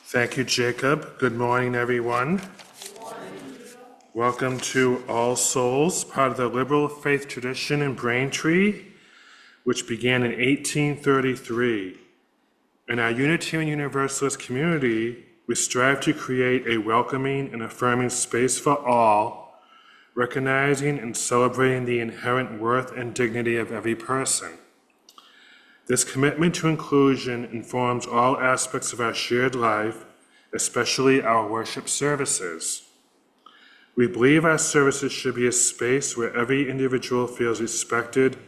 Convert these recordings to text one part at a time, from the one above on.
Thank you, Jacob. Good morning, everyone. Good morning. Welcome to All Souls, part of the liberal faith tradition in Braintree, which began in 1833. In our Unitarian Universalist community, we strive to create a welcoming and affirming space for all, recognizing and celebrating the inherent worth and dignity of every person. This commitment to inclusion informs all aspects of our shared life, especially our worship services. We believe our services should be a space where every individual feels respected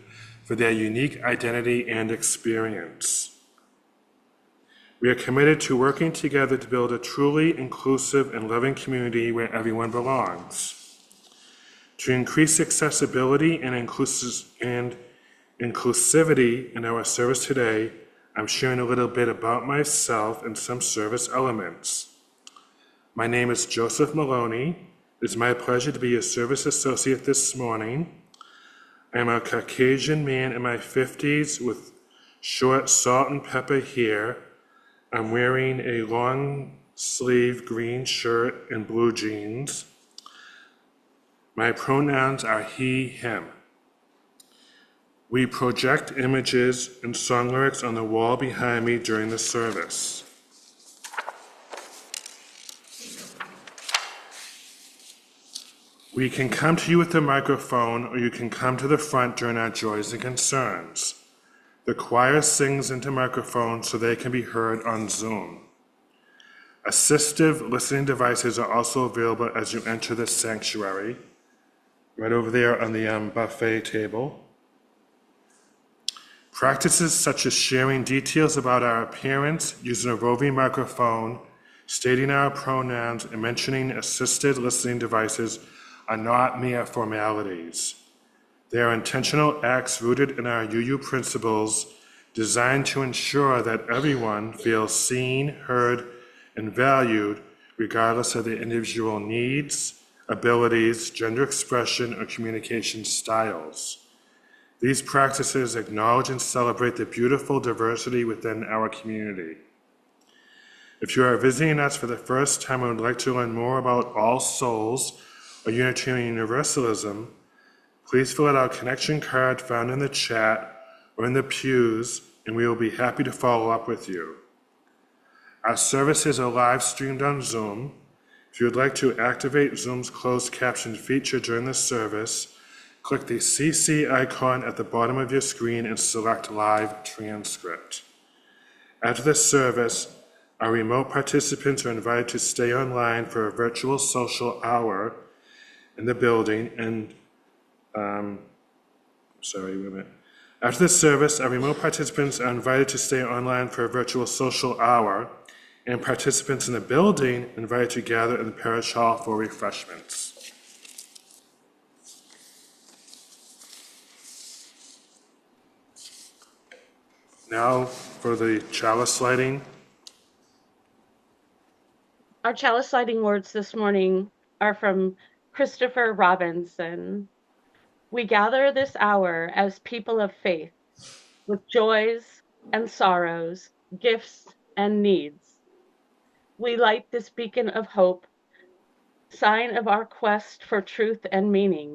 for their unique identity and experience. We are committed to working together to build a truly inclusive and loving community where everyone belongs. To increase accessibility and inclusivity in our service today, I'm sharing a little bit about myself and some service elements. My name is Joseph Maloney. It is my pleasure to be a service associate this morning. I am a Caucasian man in my 50s with short salt and pepper hair. I'm wearing a long sleeve green shirt and blue jeans. My pronouns are he, him. We project images and song lyrics on the wall behind me during the service. We can come to you with the microphone, or you can come to the front during our joys and concerns. The choir sings into microphones so they can be heard on Zoom. Assistive listening devices are also available as you enter the sanctuary, right over there on the buffet table. Practices such as sharing details about our appearance, using a roving microphone, stating our pronouns, and mentioning assisted listening devices are not mere formalities. They are intentional acts rooted in our UU principles, designed to ensure that everyone feels seen, heard, and valued, regardless of their individual needs, abilities, gender expression, or communication styles. These practices acknowledge and celebrate the beautiful diversity within our community. If you are visiting us for the first time and would like to learn more about All Souls or Unitarian Universalism, please fill out our connection card found in the chat or in the pews, and we will be happy to follow up with you. Our services are live streamed on Zoom. If you would like to activate Zoom's closed caption feature during the service, click the CC icon at the bottom of your screen and select Live Transcript. After the service, our remote participants are invited to stay online for a virtual social hour in the building and, After the service, our remote participants are invited to stay online for a virtual social hour, and participants in the building are invited to gather in the parish hall for refreshments. Now for the chalice lighting. Our chalice lighting words this morning are from Christopher Robinson. We gather this hour as people of faith, with joys and sorrows, gifts and needs. We light this beacon of hope, sign of our quest for truth and meaning,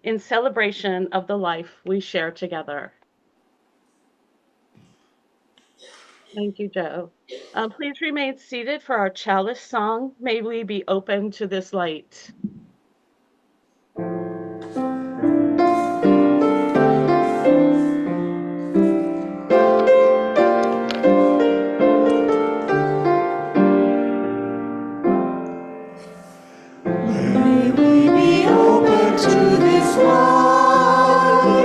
in celebration of the life we share together. Thank you, Joe. Please remain seated for our chalice song. May we be open to this light. May we be open to this light.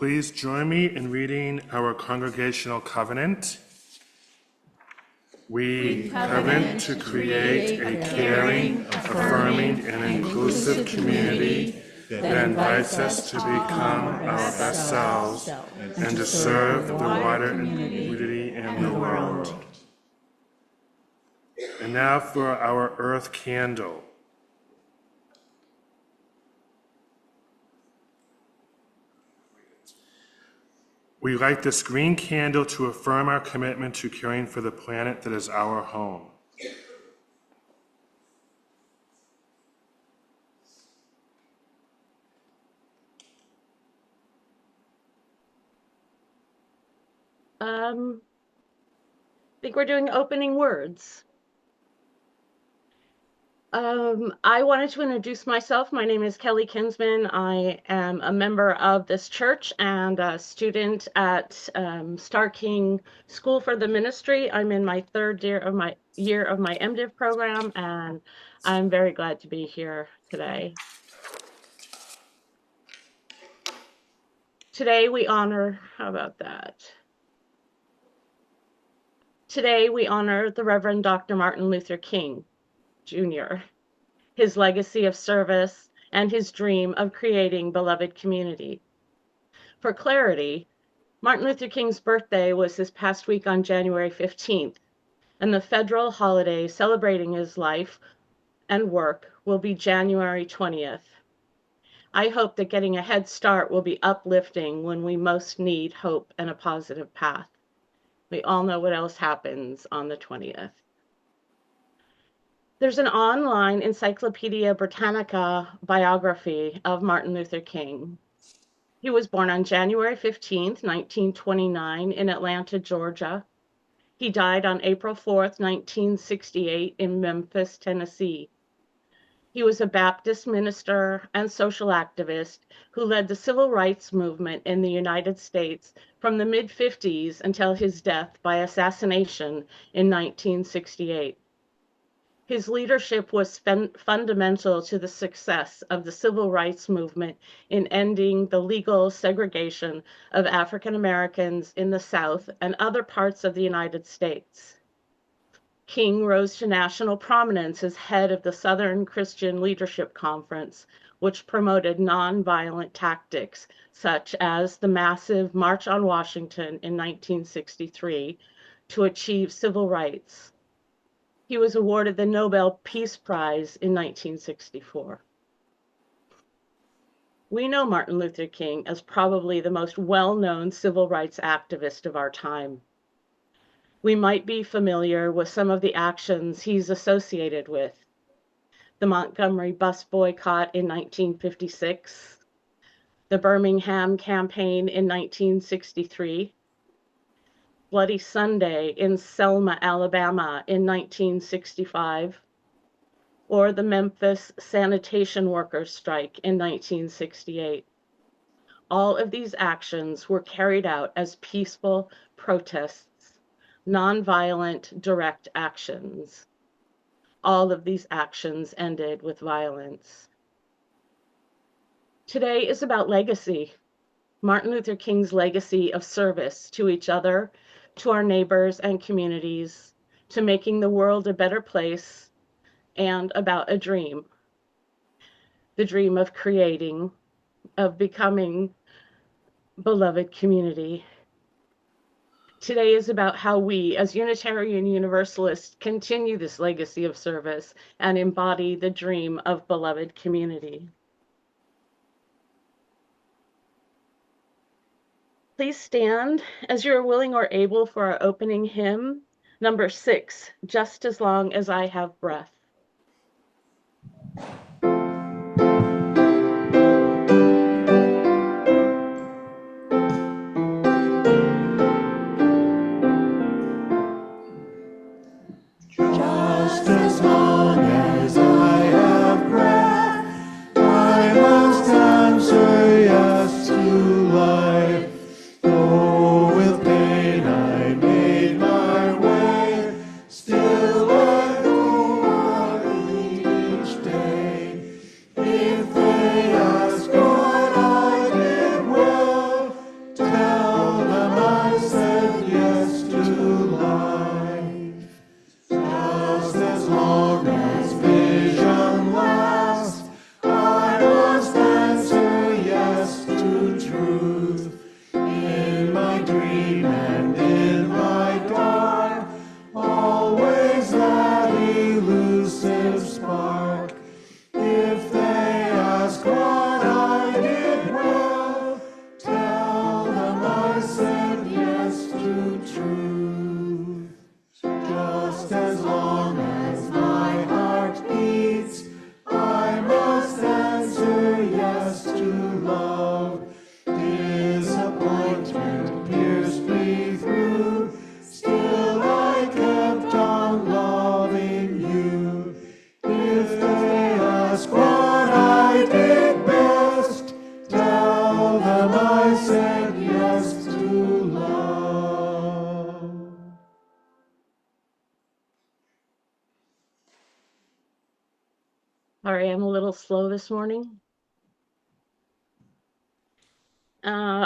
Please join me in reading our congregational covenant. We covenant to create a caring, affirming, and inclusive community that invites us to become our best selves and to serve the wider community in the world. And now for our earth candle. We light this green candle to affirm our commitment to caring for the planet that is our home. I think we're doing opening words. I wanted to introduce myself. My name is Kellie Kinsman. I am a member of this church and a student at Star King School for the Ministry. I'm in my third year of my MDiv program, and I'm very glad to be here today. Today we honor, how about that? Today we honor the Reverend Dr. Martin Luther King, Jr., his legacy of service, and his dream of creating beloved community. For clarity, Martin Luther King's birthday was this past week on January 15th, and the federal holiday celebrating his life and work will be January 20th. I hope that getting a head start will be uplifting when we most need hope and a positive path. We all know what else happens on the 20th. There's an online Encyclopedia Britannica biography of Martin Luther King. He was born on January 15th, 1929 in Atlanta, Georgia. He died on April 4th, 1968 in Memphis, Tennessee. He was a Baptist minister and social activist who led the civil rights movement in the United States from the mid-50s until his death by assassination in 1968. His leadership was fundamental to the success of the civil rights movement in ending the legal segregation of African Americans in the South and other parts of the United States. King rose to national prominence as head of the Southern Christian Leadership Conference, which promoted nonviolent tactics such as the massive March on Washington in 1963 to achieve civil rights. He was awarded the Nobel Peace Prize in 1964. We know Martin Luther King as probably the most well-known civil rights activist of our time. We might be familiar with some of the actions he's associated with. The Montgomery bus boycott in 1956, the Birmingham campaign in 1963, Bloody Sunday in Selma, Alabama in 1965, or the Memphis sanitation workers strike in 1968. All of these actions were carried out as peaceful protests, nonviolent direct actions. All of these actions ended with violence. Today is about legacy. Martin Luther King's legacy of service to each other, to our neighbors and communities, to making the world a better place, and about a dream. The dream of creating, of becoming beloved community. Today is about how we, as Unitarian Universalists, continue this legacy of service and embody the dream of beloved community. Please stand as you are willing or able for our opening hymn, number 6, Just as Long as I Have Breath. Just as long as I have breath, I must answer yes to life. Though with pain I made my way, still I go on each day. dream and in my dark, always that elusive spark. If they ask what I did well, tell them I said yes to truth. Just as long as my heart beats, I must answer yes to love. Disappointment pierced me through, still I kept on loving you. If they ask what I did best, tell them I said yes to love. Sorry, I'm a little slow this morning.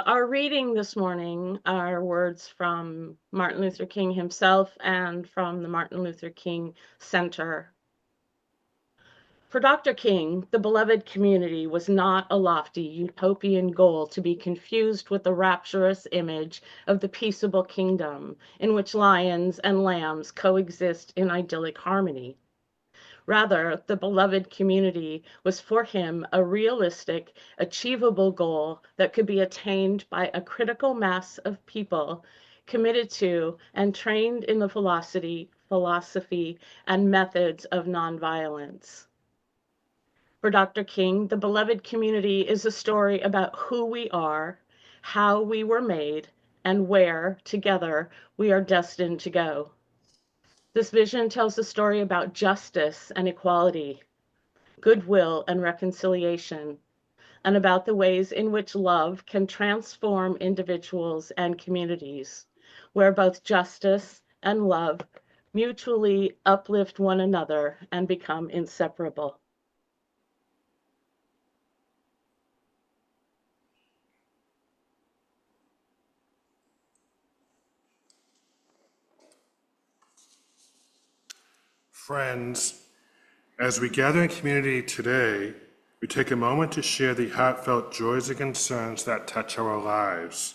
Our reading this morning are words from Martin Luther King himself and from the Martin Luther King Center. For Dr. King, the beloved community was not a lofty utopian goal to be confused with the rapturous image of the peaceable kingdom in which lions and lambs coexist in idyllic harmony. Rather, the beloved community was for him a realistic, achievable goal that could be attained by a critical mass of people committed to and trained in the philosophy and methods of nonviolence. For Dr. King, the beloved community is a story about who we are, how we were made, and where, together, we are destined to go. This vision tells a story about justice and equality, goodwill and reconciliation, and about the ways in which love can transform individuals and communities, where both justice and love mutually uplift one another and become inseparable. Friends, as we gather in community today, we take a moment to share the heartfelt joys and concerns that touch our lives.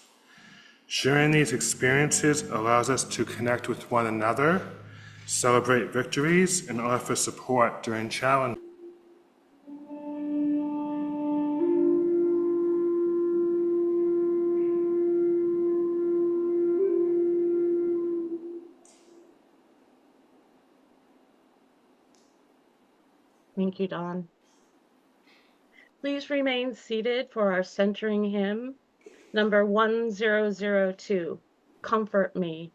Sharing these experiences allows us to connect with one another, celebrate victories, and offer support during challenges. Thank you, Don. Please remain seated for our centering hymn, number 1002, Comfort Me.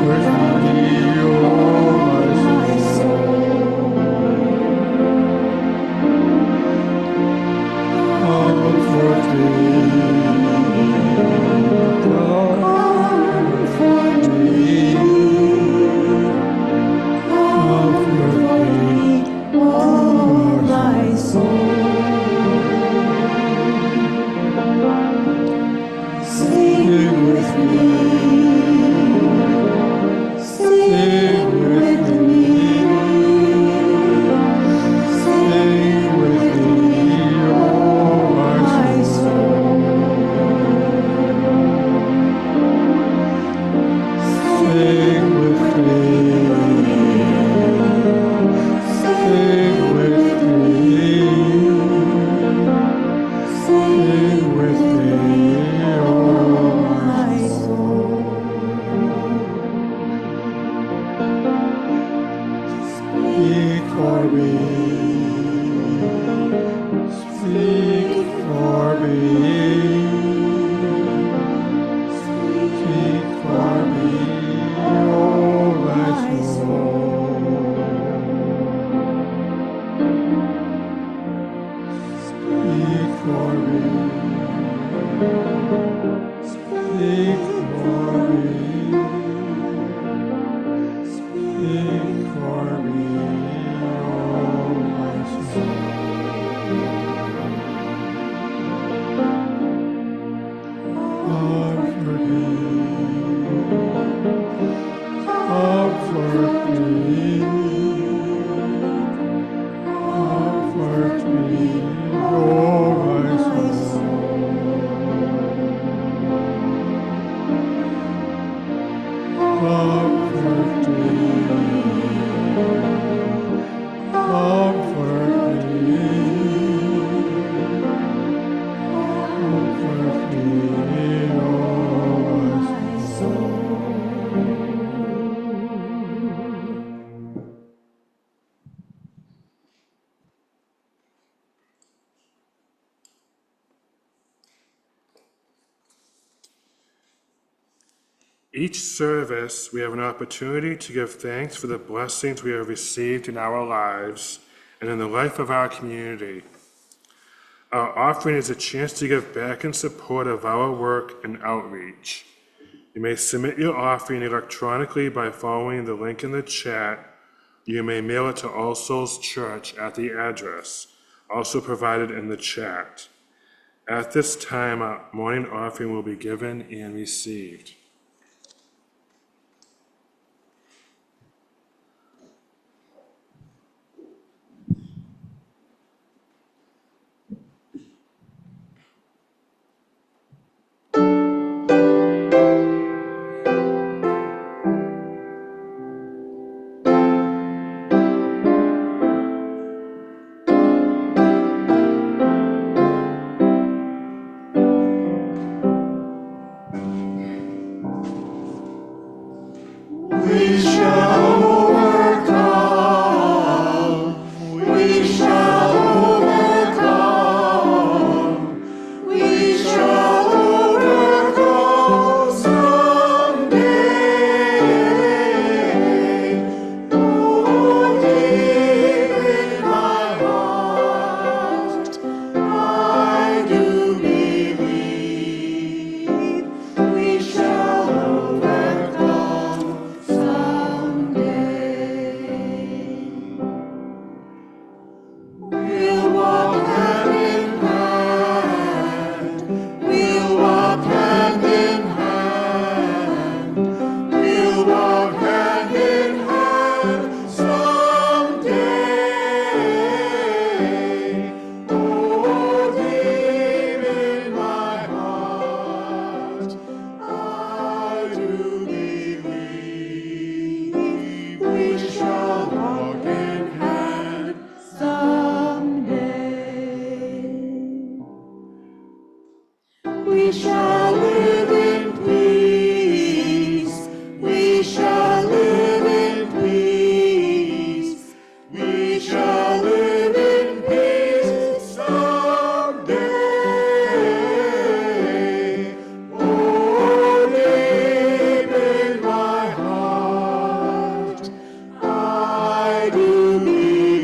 Comfort me. Comfort me, comfort me, comfort me, oh my soul. Each service, we have an opportunity to give thanks for the blessings we have received in our lives and in the life of our community. Our offering is a chance to give back in support of our work and outreach. You may submit your offering electronically by following the link in the chat. You may mail it to All Souls Church at the address, also provided in the chat. At this time, our morning offering will be given and received. We shall overcome. We shall overcome. We shall overcome someday. Oh, deep in my heart, I do believe we shall overcome someday. We'll walk hand in hand. We'll walk hand in hand. We'll walk hand in hand someday. Oh, deep in my heart, I do believe we shall walk in hand someday. We shall live in peace. We shall live in peace. We shall live in peace someday. Oh, deep in my heart, I do believe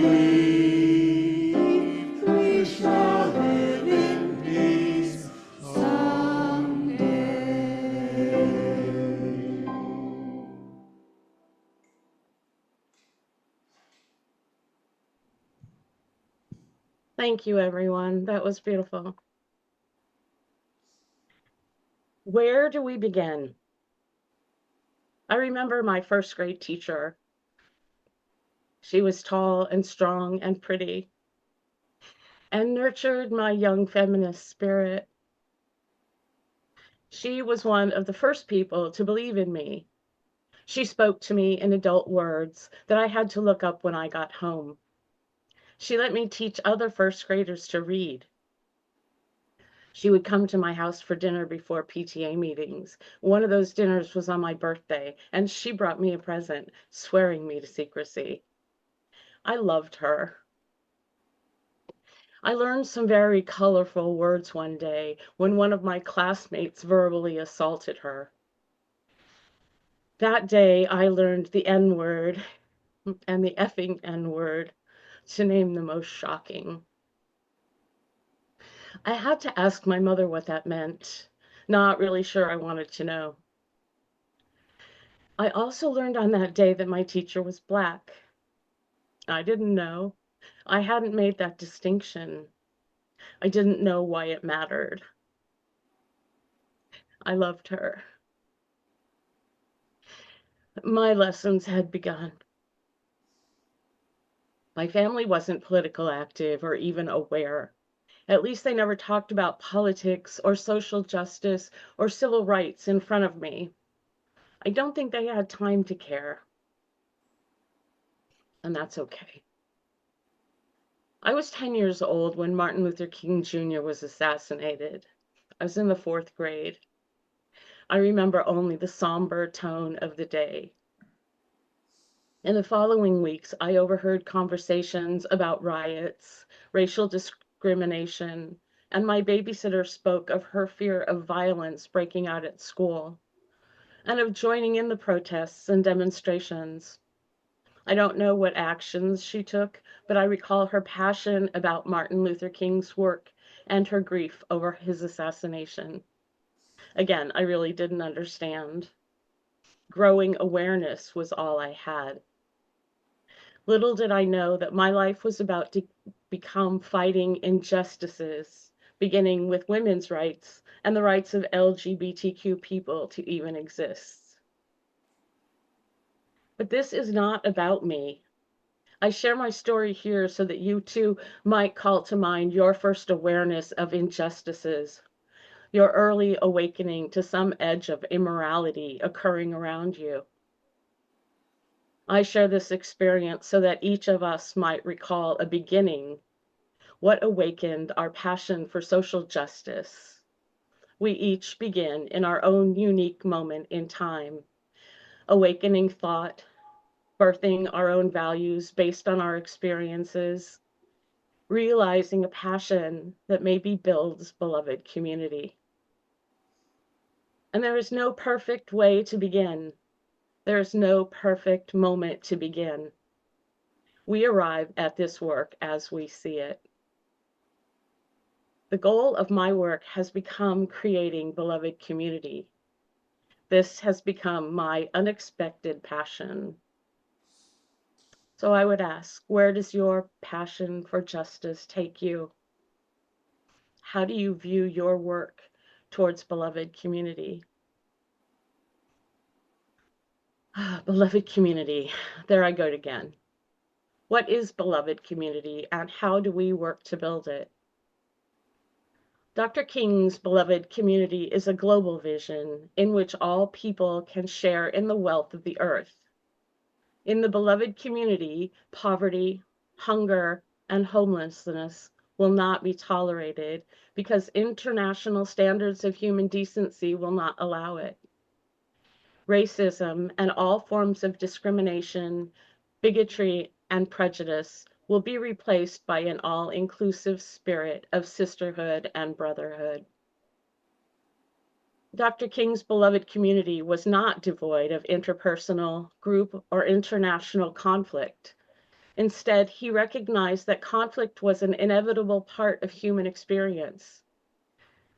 we shall live in peace someday. Thank you, everyone. That was beautiful. Where do we begin? I remember my first grade teacher. She was tall and strong and pretty and nurtured my young feminist spirit. She was one of the first people to believe in me. She spoke to me in adult words that I had to look up when I got home. She let me teach other first graders to read. She would come to my house for dinner before PTA meetings. One of those dinners was on my birthday, and she brought me a present, swearing me to secrecy. I loved her. I learned some very colorful words one day when one of my classmates verbally assaulted her. That day, I learned the N-word and the effing N-word, to name the most shocking. I had to ask my mother what that meant. Not really sure I wanted to know. I also learned on that day that my teacher was Black. I didn't know. I hadn't made that distinction. I didn't know why it mattered. I loved her. My lessons had begun. My family wasn't political active or even aware. At least they never talked about politics or social justice or civil rights in front of me. I don't think they had time to care, and that's okay. I was 10 years old when Martin Luther King Jr. was assassinated. I was in the 4th grade. I remember only the somber tone of the day. In the following weeks, I overheard conversations about riots, racial discrimination, and my babysitter spoke of her fear of violence breaking out at school and of joining in the protests and demonstrations. I don't know what actions she took, but I recall her passion about Martin Luther King's work and her grief over his assassination. Again, I really didn't understand. Growing awareness was all I had. Little did I know that my life was about to become fighting injustices, beginning with women's rights and the rights of LGBTQ people to even exist. But this is not about me. I share my story here so that you too might call to mind your first awareness of injustices, your early awakening to some edge of immorality occurring around you. I share this experience so that each of us might recall a beginning, what awakened our passion for social justice. We each begin in our own unique moment in time, awakening thought, birthing our own values based on our experiences, realizing a passion that maybe builds beloved community. And there is no perfect way to begin. There is no perfect moment to begin. We arrive at this work as we see it. The goal of my work has become creating beloved community. This has become my unexpected passion. So I would ask, where does your passion for justice take you? How do you view your work towards beloved community? Beloved community, there I go again. What is beloved community and how do we work to build it? Dr. King's beloved community is a global vision in which all people can share in the wealth of the earth. In the beloved community, poverty, hunger, and homelessness will not be tolerated because international standards of human decency will not allow it. Racism and all forms of discrimination, bigotry, and prejudice will be replaced by an all-inclusive spirit of sisterhood and brotherhood. Dr. King's beloved community was not devoid of interpersonal, group, or international conflict. Instead, he recognized that conflict was an inevitable part of human experience.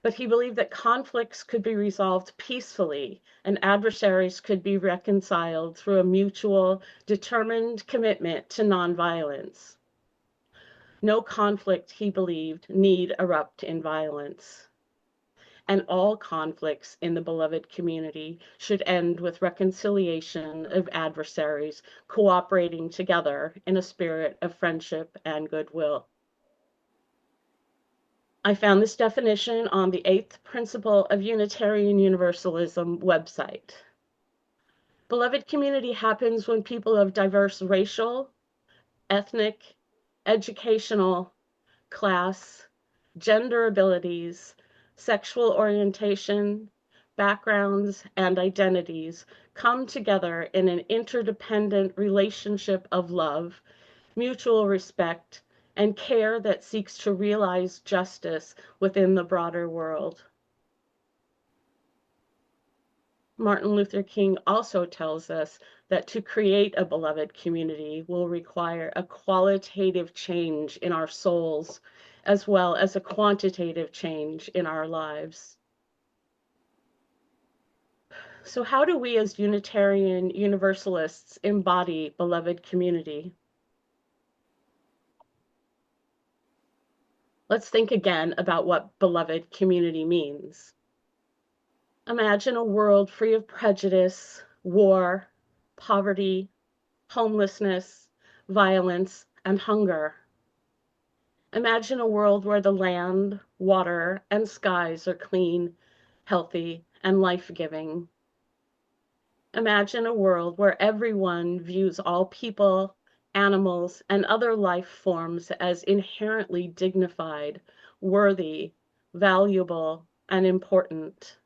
But he believed that conflicts could be resolved peacefully and adversaries could be reconciled through a mutual, determined commitment to nonviolence. No conflict, he believed, need erupt in violence. And all conflicts in the beloved community should end with reconciliation of adversaries cooperating together in a spirit of friendship and goodwill. I found this definition on the 8th Principle of Unitarian Universalism website. Beloved community happens when people of diverse racial, ethnic, educational, class, gender abilities, sexual orientation, backgrounds, and identities come together in an interdependent relationship of love, mutual respect, and care that seeks to realize justice within the broader world. Martin Luther King also tells us that to create a beloved community will require a qualitative change in our souls, as well as a quantitative change in our lives. So how do we as Unitarian Universalists embody beloved community? Let's think again about what beloved community means. Imagine a world free of prejudice, war, poverty, homelessness, violence, and hunger. Imagine a world where the land, water, and skies are clean, healthy, and life-giving. Imagine a world where everyone views all people, animals, and other life forms as inherently dignified, worthy, valuable, and important.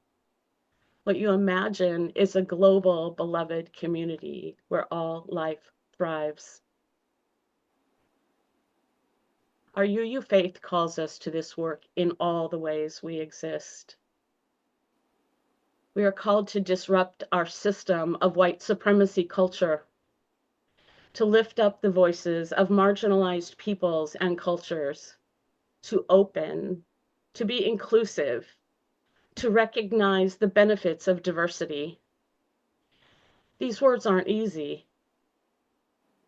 What you imagine is a global, beloved community where all life thrives. Our UU faith calls us to this work in all the ways we exist. We are called to disrupt our system of white supremacy culture, to lift up the voices of marginalized peoples and cultures, to open, to be inclusive, to recognize the benefits of diversity. These words aren't easy.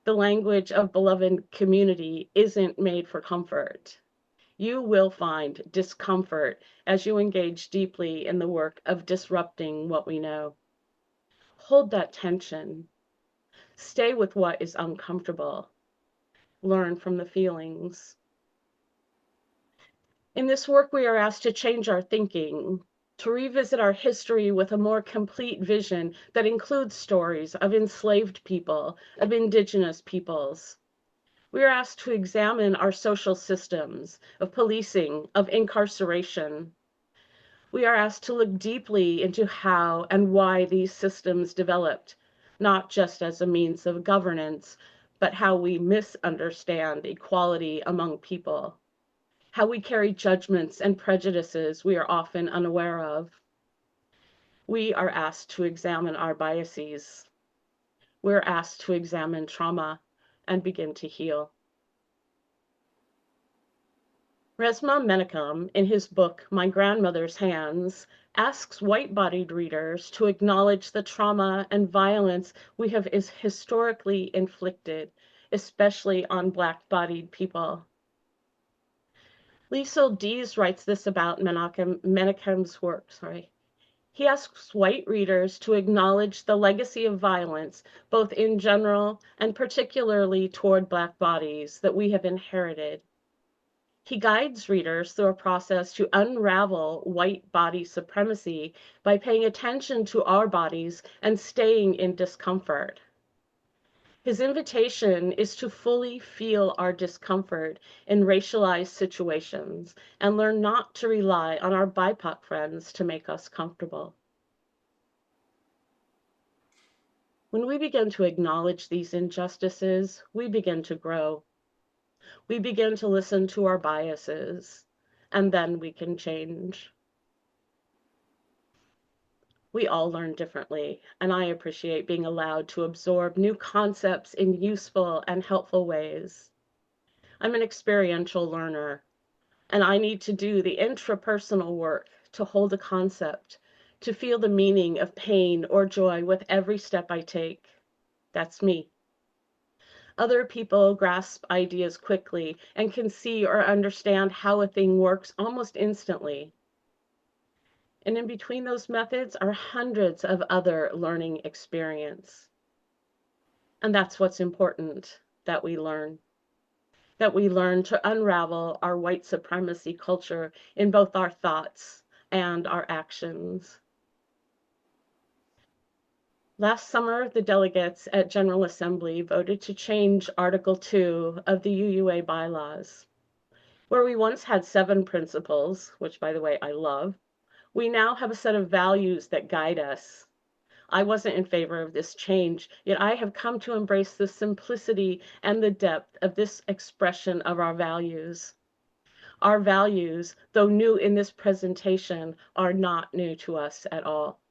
The language of beloved community isn't made for comfort. You will find discomfort as you engage deeply in the work of disrupting what we know. Hold that tension. Stay with what is uncomfortable. Learn from the feelings. In this work, we are asked to change our thinking, to revisit our history with a more complete vision that includes stories of enslaved people, of indigenous peoples. We are asked to examine our social systems of policing, of incarceration. We are asked to look deeply into how and why these systems developed, not just as a means of governance, but how we misunderstand equality among people, how we carry judgments and prejudices we are often unaware of. We are asked to examine our biases. We're asked to examine trauma and begin to heal. Resmaa Menakem, in his book, My Grandmother's Hands, asks white-bodied readers to acknowledge the trauma and violence we have historically inflicted, especially on Black-bodied people. Liesl Dees writes this about Menakem's work. He asks white readers to acknowledge the legacy of violence, both in general and particularly toward Black bodies, that we have inherited. He guides readers through a process to unravel white body supremacy by paying attention to our bodies and staying in discomfort. His invitation is to fully feel our discomfort in racialized situations and learn not to rely on our BIPOC friends to make us comfortable. When we begin to acknowledge these injustices, we begin to grow. We begin to listen to our biases, and then we can change. We all learn differently, and I appreciate being allowed to absorb new concepts in useful and helpful ways. I'm an experiential learner, and I need to do the intrapersonal work to hold a concept, to feel the meaning of pain or joy with every step I take. That's me. Other people grasp ideas quickly and can see or understand how a thing works almost instantly. And in between those methods are hundreds of other learning experiences. And that's what's important, that we learn to unravel our white supremacy culture in both our thoughts and our actions. Last summer, the delegates at General Assembly voted to change Article 2 of the UUA bylaws. Where we once had 7 principles, which by the way I love, we now have a set of values that guide us. I wasn't in favor of this change, yet I have come to embrace the simplicity and the depth of this expression of our values. Our values, though new in this presentation, are not new to us at all.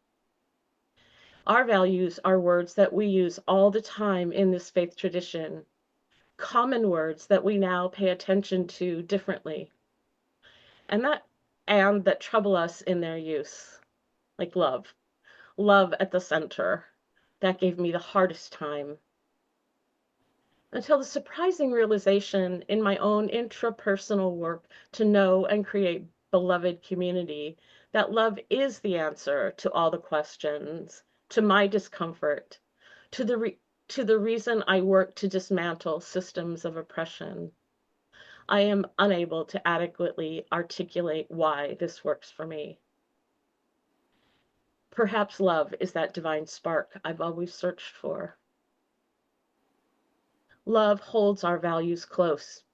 Our values are words that we use all the time in this faith tradition, common words that we now pay attention to differently, and that trouble us in their use, like love. Love at the center. That gave me the hardest time. Until the surprising realization in my own intrapersonal work to know and create beloved community that love is the answer to all the questions, to my discomfort, to the reason I work to dismantle systems of oppression. I am unable to adequately articulate why this works for me. Perhaps love is that divine spark I've always searched for. Love holds our values close.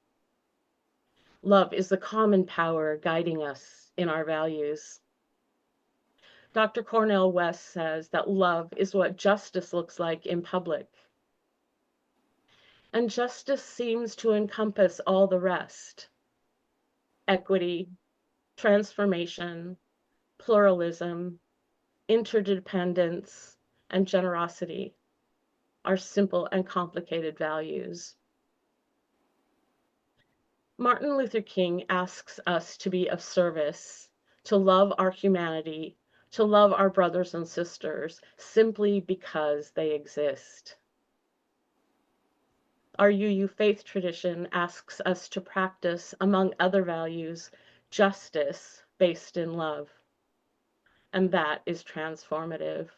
Love is the common power guiding us in our values. Dr. Cornel West says that love is what justice looks like in public. And justice seems to encompass all the rest: equity, transformation, pluralism, interdependence, and generosity are simple and complicated values. Martin Luther King asks us to be of service, to love our humanity, to love our brothers and sisters simply because they exist. Our UU faith tradition asks us to practice, among other values, justice based in love. And that is transformative.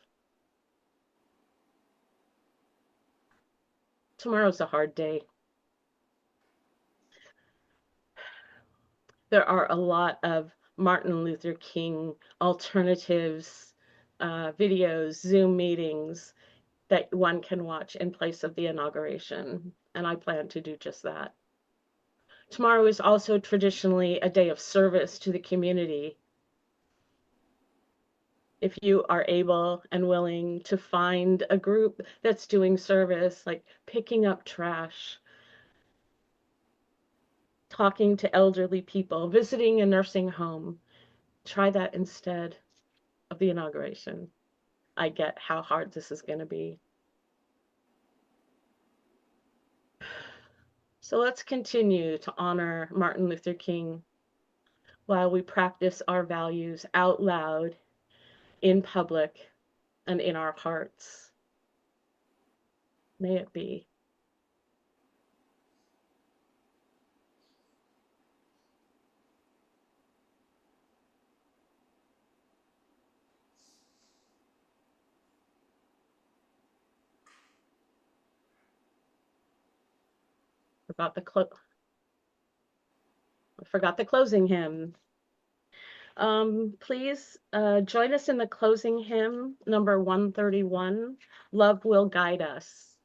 Tomorrow's a hard day. There are a lot of Martin Luther King alternatives, videos, Zoom meetings that one can watch in place of the inauguration, and I plan to do just that. Tomorrow is also traditionally a day of service to the community. If you are able and willing to find a group that's doing service, like picking up trash, talking to elderly people, visiting a nursing home, try that instead of the inauguration. I get how hard this is going to be. So let's continue to honor Martin Luther King while we practice our values out loud, in public, and in our hearts. May it be. Forgot the closing hymn. Please join us in the closing hymn, number 131, Love Will Guide Us.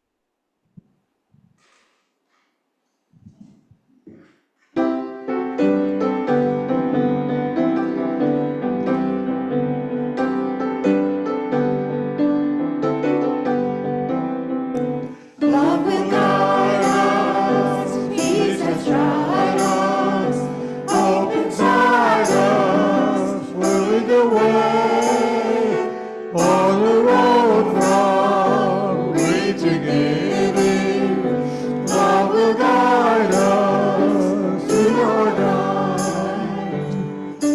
Love will guide us, peace has tried us, hope inside us will lead the way on the road from greed to giving. Love will guide us through the hard times. We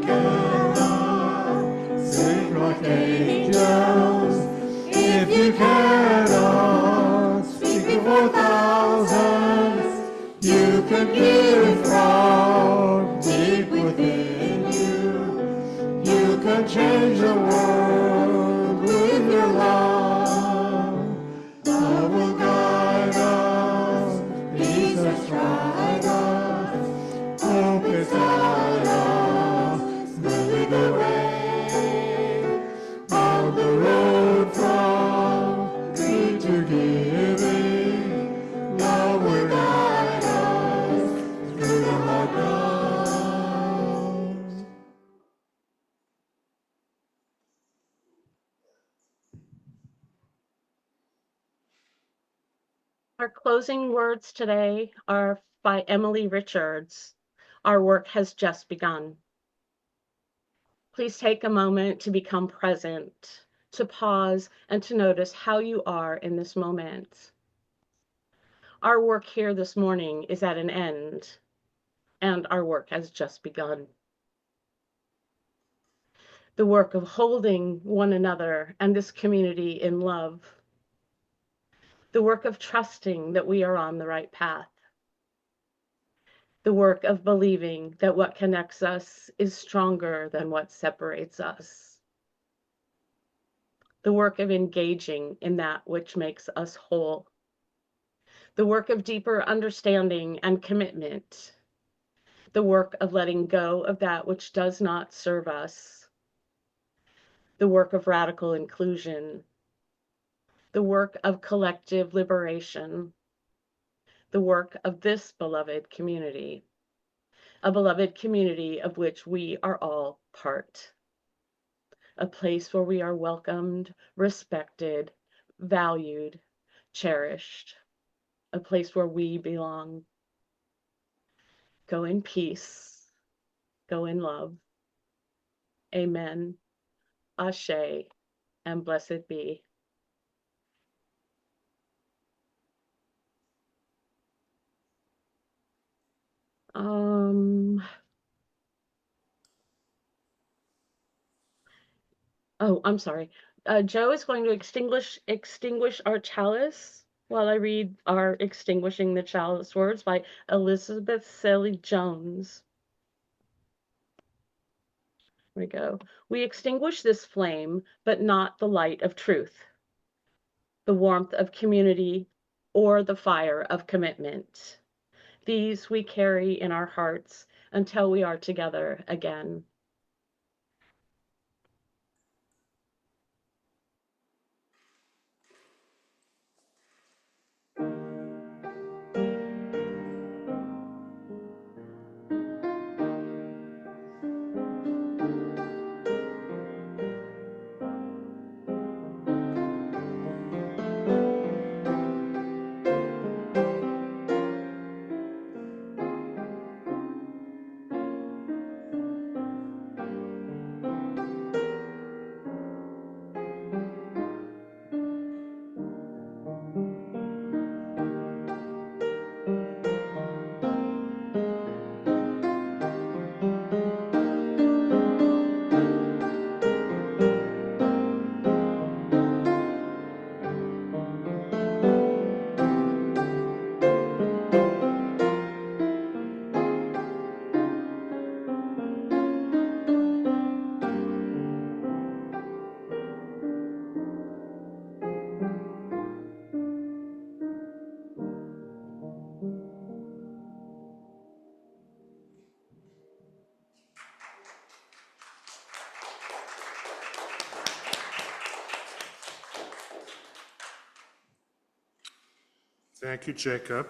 cannot sing like angels if you cannot speak before thousands. You can hear it from deep within you. You can change the world with your love. Love will guide us, peace has tried us, hope is guide us, will lead the way on the road from greed to giving. Love will guide us through the hard times. Our closing words today are by Emily Richards. Our work has just begun. Please take a moment to become present, to pause, and to notice how you are in this moment. Our work here this morning is at an end, and our work has just begun. The work of holding one another and this community in love. The work of trusting that we are on the right path. The work of believing that what connects us is stronger than what separates us. The work of engaging in that which makes us whole. The work of deeper understanding and commitment. The work of letting go of that which does not serve us. the work of radical inclusion, the work of collective liberation, the work of this beloved community, a beloved community of which we are all part, a place where we are welcomed, respected, valued, cherished, a place where we belong. Go in peace, go in love. Amen, Ashe, and blessed be. Oh, I'm sorry. Joe is going to extinguish our chalice while I read our Extinguishing the Chalice words by Elizabeth Sally Jones. Here we go. We extinguish this flame, but not the light of truth, the warmth of community, or the fire of commitment. These we carry in our hearts until we are together again. Thank you, Jacob.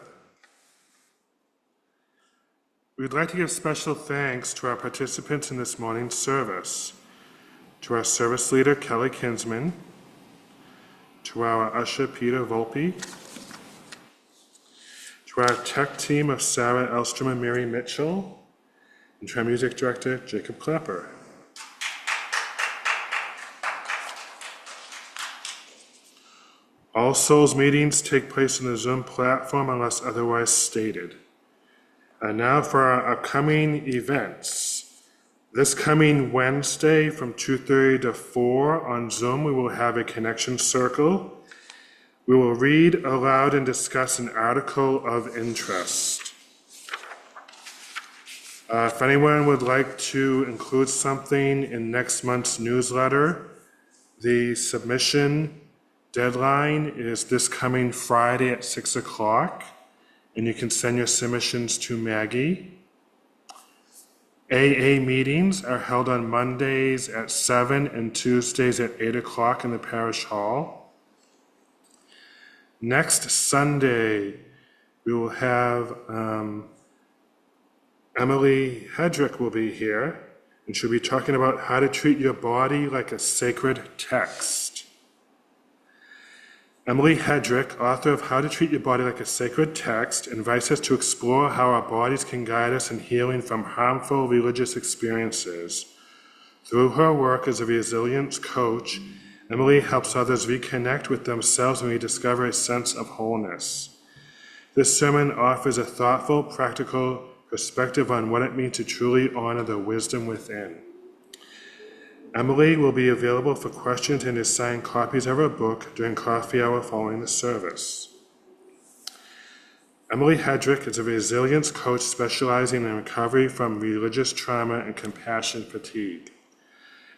We'd like to give special thanks to our participants in this morning's service, to our service leader, Kellie Kinsman, to our usher, Peter Volpe, to our tech team of Sarah Elstrom and Mary Mitchell, and to our music director, Jacob Clapper. All Souls meetings take place on the Zoom platform unless otherwise stated. And now for our upcoming events. This coming Wednesday from 2:30 to 4 on Zoom, we will have a connection circle. We will read aloud and discuss an article of interest. If anyone would like to include something in next month's newsletter, the submission deadline is this coming Friday at 6 o'clock, and you can send your submissions to Maggie. AA meetings are held on Mondays at 7 and Tuesdays at 8 o'clock in the parish hall. Next Sunday, we will have Emily Hedrick will be here, and she'll be talking about how to treat your body like a sacred text. Emily Hedrick, author of How to Treat Your Body Like a Sacred Text, invites us to explore how our bodies can guide us in healing from harmful religious experiences. Through her work as a resilience coach, Emily helps others reconnect with themselves and rediscover a sense of wholeness. This sermon offers a thoughtful, practical perspective on what it means to truly honor the wisdom within. Emily will be available for questions and to sign copies of her book during coffee hour following the service. Emily Hedrick is a resilience coach specializing in recovery from religious trauma and compassion fatigue.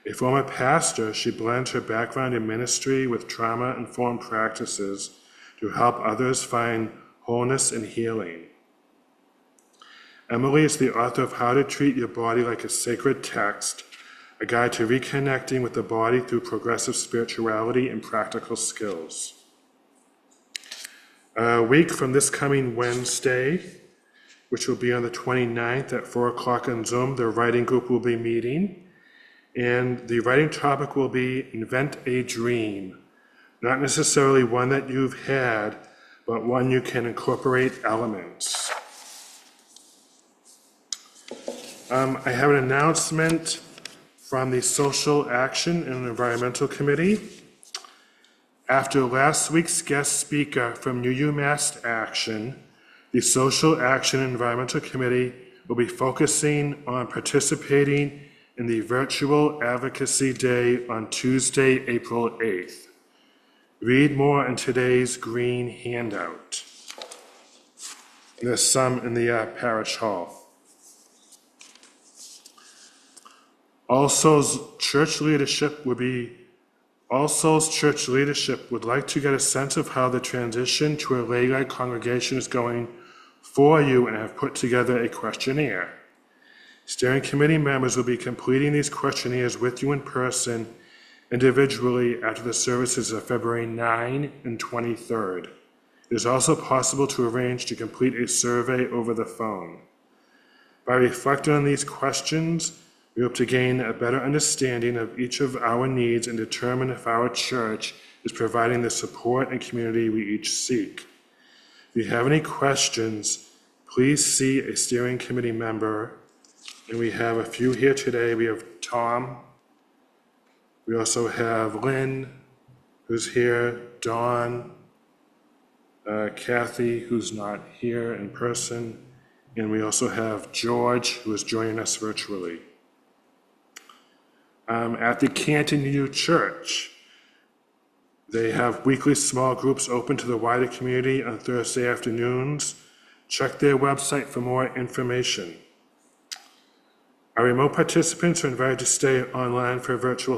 A former pastor, she blends her background in ministry with trauma-informed practices to help others find wholeness and healing. Emily is the author of How to Treat Your Body Like a Sacred Text, a guide to reconnecting with the body through progressive spirituality and practical skills. A week from this coming Wednesday, which will be on the 29th at 4 o'clock on Zoom, the writing group will be meeting. And the writing topic will be Invent a Dream. Not necessarily one that you've had, but one you can incorporate elements. I have an announcement from the Social Action and Environmental Committee. After last week's guest speaker from UMass Action, the Social Action and Environmental Committee will be focusing on participating in the Virtual Advocacy Day on Tuesday, April 8th. Read more in today's green handout. There's some in the parish hall. All Souls Church leadership would like to get a sense of how the transition to a lay-led congregation is going for you and have put together a questionnaire. Steering committee members will be completing these questionnaires with you in person, individually after the services of February 9 and 23rd. It is also possible to arrange to complete a survey over the phone. By reflecting on these questions, we hope to gain a better understanding of each of our needs and determine if our church is providing the support and community we each seek. If you have any questions, please see a steering committee member. And we have a few here today. We have Tom. We also have Lynn, who's here, Dawn, Kathy, who's not here in person, and we also have George, who is joining us virtually. At the Canton Union Church, they have weekly small groups open to the wider community on Thursday afternoons. Check their website for more information. Our remote participants are invited to stay online for a virtual